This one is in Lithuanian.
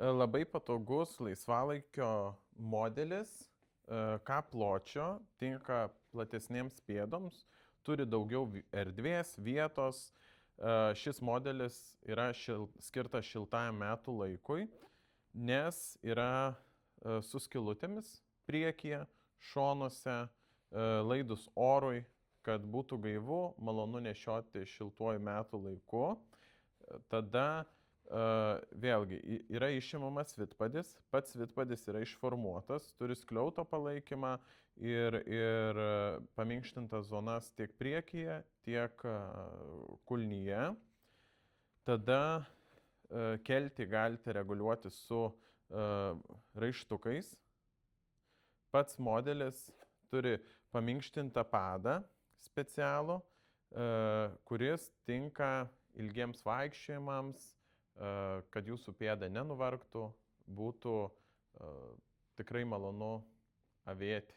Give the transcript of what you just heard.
Labai patogus laisvalaikio modelis, K pločio, tinka platesnėms pėdoms, turi daugiau erdvės, vietos. Šis modelis yra skirtas šiltajam metų laikui, nes yra su skylutėmis priekyje, šonuose, laidus orui, kad būtų gaivu, malonu nešioti šiltuoju metų laiku. Tada vėlgi yra išimamas vidpadis, pats vidpadis yra išformuotas, turi skliauto palaikymą ir paminkštintas zonas tiek priekyje, tiek kulnyje. Tada keltį galite reguliuoti su raištukais. Pats modelis turi paminkštintą padą specialų, kuris tinka ilgiems vaikščiojimams, kad jūsų pėda nenuvargtų, būtų tikrai malonu avėti.